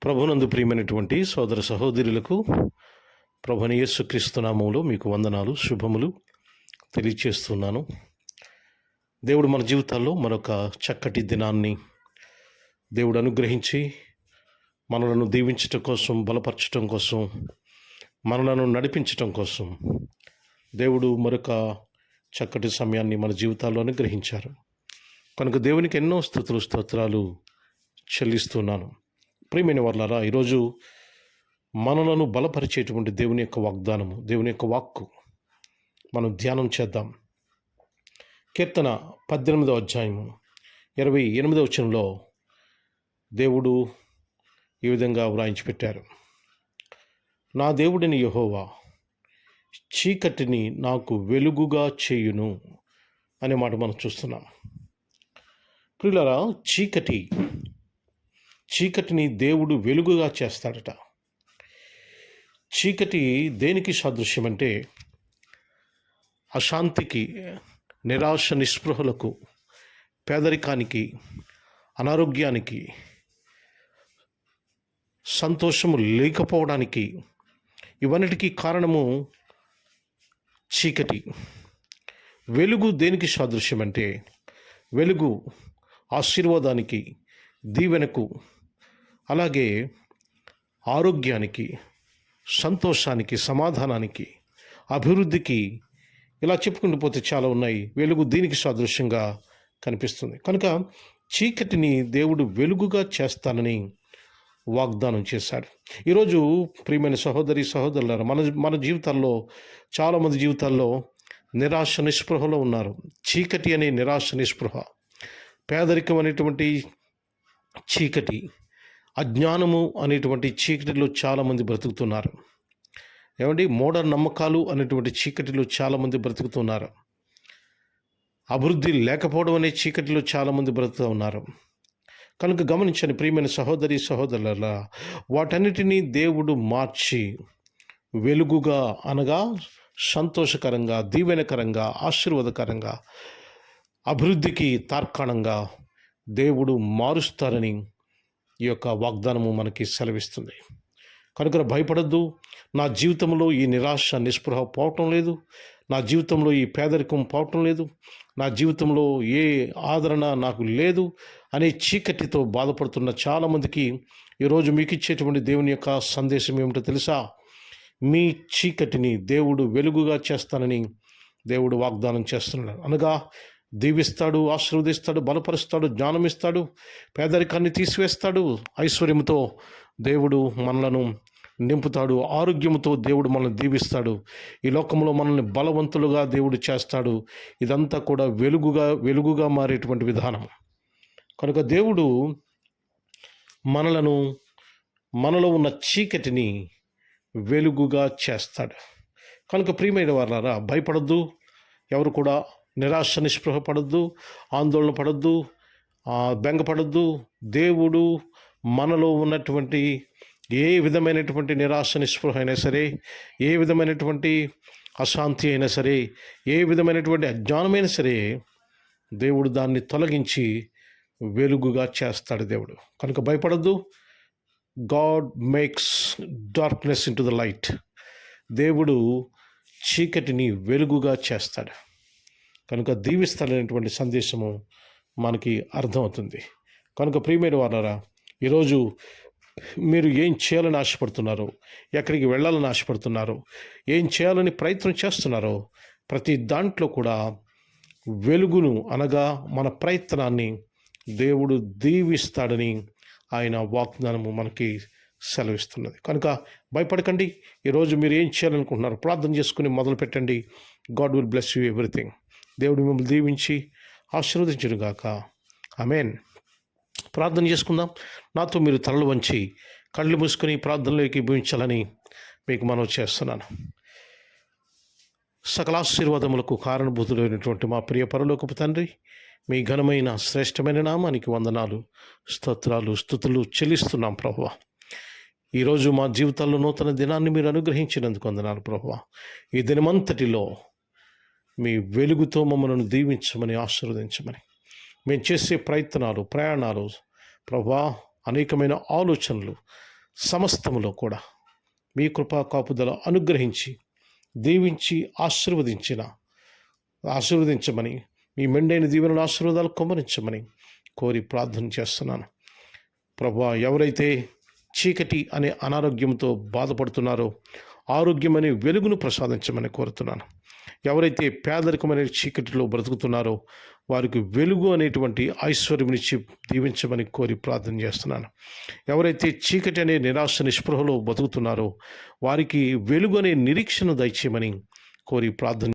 ప్రభునందు ప్రియమైనటువంటి సోదర సహోదరులకు ప్రభుని యేసుక్రీస్తు నామములో మీకు వందనాలు, శుభములు తెలియచేస్తున్నాను. దేవుడు మన జీవితాల్లో మరొక చక్కటి దినాన్ని దేవుడు అనుగ్రహించి మనలను దీవించటం కోసం, బలపరచటం కోసం, మనలను నడిపించటం కోసం దేవుడు మరొక చక్కటి సమయాన్ని మన జీవితాల్లో అనుగ్రహించారు. కనుక దేవునికి ఎన్నో స్తుతులు, స్తోత్రాలు చెల్లిస్తున్నాను. ప్రియమైన వాళ్ళారా, ఈరోజు మనలను బలపరిచేటువంటి దేవుని యొక్క వాగ్దానము, దేవుని యొక్క వాక్కు మనం ధ్యానం చేద్దాం. కీర్తన 18వ అధ్యాయము 28వ వచనంలో దేవుడు ఈ విధంగా వ్రాయించి పెట్టారు. నా దేవుడిని యెహోవా చీకటిని నాకు వెలుగుగా చేయును అనే మాట మనం చూస్తున్నాం. ప్రియులారా, చీకటిని దేవుడు వెలుగుగా చేస్తాడట. చీకటి దేనికి సాదృశ్యం అంటే అశాంతికి, నిరాశ నిస్పృహలకు, పేదరికానికి, అనారోగ్యానికి, సంతోషము లేకపోవడానికి, ఇవన్నిటికీ కారణము చీకటి. వెలుగు దేనికి సాదృశ్యం అంటే వెలుగు ఆశీర్వాదానికి, దీవెనకు, అలాగే ఆరోగ్యానికి, సంతోషానికి, సమాధానానికి, అభివృద్ధికి, ఇలా చెప్పుకుంటూ పోతే చాలా ఉన్నాయి. వెలుగు దీనికి సాదృశ్యంగా కనిపిస్తుంది. కనుక చీకటిని దేవుడు వెలుగుగా చేస్తానని వాగ్దానం చేశాడు. ఈరోజు ప్రియమైన సహోదరులారా, మన జీవితాల్లో, చాలామంది జీవితాల్లో నిరాశ నిస్పృహలో ఉన్నారు. చీకటి అనే నిరాశ నిస్పృహ, పేదరికం అనేటువంటి చీకటి, అజ్ఞానము అనేటువంటి చీకటిలో చాలామంది బ్రతుకుతున్నారు. మూఢ నమ్మకాలు అనేటువంటి చీకటిలో చాలామంది బ్రతుకుతున్నారు. అభివృద్ధి లేకపోవడం అనే చీకటిలో చాలామంది బ్రతుకుతూ ఉన్నారు. కనుక గమనించండి ప్రియమైన సహోదరుల, వాటన్నిటినీ దేవుడు మార్చి వెలుగుగా, అనగా సంతోషకరంగా, దీవెనకరంగా, ఆశీర్వాదకరంగా, అభివృద్ధికి తార్కాణంగా దేవుడు మారుస్తారని ఈ యొక్క వాగ్దానము మనకి సెలవిస్తుంది. కనుక భయపడద్దు. నా జీవితంలో ఈ నిరాశ నిస్పృహ పోవటం లేదు, నా జీవితంలో ఈ పేదరికం పోవటం లేదు, నా జీవితంలో ఏ ఆదరణ నాకు లేదు అనే చీకటితో బాధపడుతున్న చాలామందికి ఈరోజు మీకు ఇచ్చేటువంటి దేవుని యొక్క సందేశం ఏమిటో తెలుసా? మీ చీకటిని దేవుడు వెలుగుగా చేస్తానని దేవుడు వాగ్దానం చేస్తున్నాడు. అనగా దీవిస్తాడు, ఆశీర్వదిస్తాడు, బలపరుస్తాడు, జ్ఞానమిస్తాడు, పేదరికాన్ని తీసివేస్తాడు, ఐశ్వర్యంతో దేవుడు మనలను నింపుతాడు, ఆరోగ్యంతో దేవుడు మనల్ని దీవిస్తాడు, ఈ లోకంలో మనల్ని బలవంతులుగా దేవుడు చేస్తాడు. ఇదంతా కూడా వెలుగుగా మారేటువంటి విధానం. కనుక దేవుడు మనలో ఉన్న చీకటిని వెలుగుగా చేస్తాడు. కనుక ప్రియమైన వారలారా, భయపడద్దు, ఎవరు కూడా నిరాశ నిస్పృహ పడద్దు, ఆందోళన పడద్దు, బెంగపడద్దు. దేవుడు మనలో ఉన్నటువంటి ఏ విధమైనటువంటి నిరాశ నిస్పృహ అయినా సరే, ఏ విధమైనటువంటి అశాంతి అయినా సరే, ఏ విధమైనటువంటి అజ్ఞానమైనా సరే, దేవుడు దాన్ని తొలగించి వెలుగుగా చేస్తాడు దేవుడు. కనుక భయపడద్దు. God makes darkness into the light. దేవుడు చీకటిని వెలుగుగా చేస్తాడు. కనుక దీవిస్తాడనేటువంటి సందేశము మనకి అర్థమవుతుంది. కనుక ప్రియమైన వారలారా, ఈరోజు మీరు ఏం చేయాలని ఆశపడుతున్నారో, ఎక్కడికి వెళ్ళాలని ఆశపడుతున్నారో, ఏం చేయాలని ప్రయత్నం చేస్తున్నారో, ప్రతి దాంట్లో కూడా వెలుగును, అనగా మన ప్రయత్నాన్ని దేవుడు దీవిస్తాడని ఆయన వాగ్దానము మనకి సెలవిస్తున్నది. కనుక భయపడకండి. ఈరోజు మీరు ఏం చేయాలనుకుంటున్నారు ప్రార్థన చేసుకుని మొదలు పెట్టండి. God will bless you everything. దేవుడు మిమ్మల్ని దీవించి ఆశీర్వదించునుగాక. ఆమేన్. ప్రార్థన చేసుకుందాం. నాతో మీరు తలలు వంచి కళ్ళు మూసుకొని ప్రార్థనలోకి భవించాలని మీకు మనవి చేస్తున్నాను. సకల ఆశీర్వాదములకు కారణభూతులైనటువంటి మా ప్రియ పరలోకపు తండ్రి, మీ ఘనమైన శ్రేష్టమైన నామానికి వందనాలు, స్తోత్రాలు, స్తుతులు చెల్లిస్తున్నాం ప్రభువా. ఈరోజు మా జీవితాల్లో నూతన దినాన్ని మీరు అనుగ్రహించినందుకు వందనాలు ప్రభువా. ఈ దినమంతటిలో మీ వెలుగుతో మమ్మల్ని దీవించమని, ఆశీర్వదించమని, మేము చేసే ప్రయత్నాలు, ప్రయాణాలు ప్రభువా అనేకమైన ఆలోచనలు సమస్తములో కూడా మీ కృపా కాపుదల అనుగ్రహించి దీవించి ఆశీర్వదించమని మీ మెండైన దీవెనల ఆశీర్వాదాలు కుమ్మరించమని కోరి ప్రార్థన చేస్తున్నాను. ప్రభువా, ఎవరైతే చీకటి అనే అనారోగ్యంతో బాధపడుతున్నారో ఆరోగ్యం అనే వెలుగును ప్రసాదించమని కోరుతున్నాను. ఎవరైతే పేదరికమనే చీకటిలో బ్రతుకుతున్నారో వారికి వెలుగు అనేటువంటి ఐశ్వర్యమునిచ్చి దీవించమని కోరి ప్రార్థన చేస్తున్నాను. ఎవరైతే చీకటి అనే నిరాశ నిస్పృహలో బతుకుతున్నారో వారికి వెలుగు అనే నిరీక్షణ దయచేయమని కోరి ప్రార్థన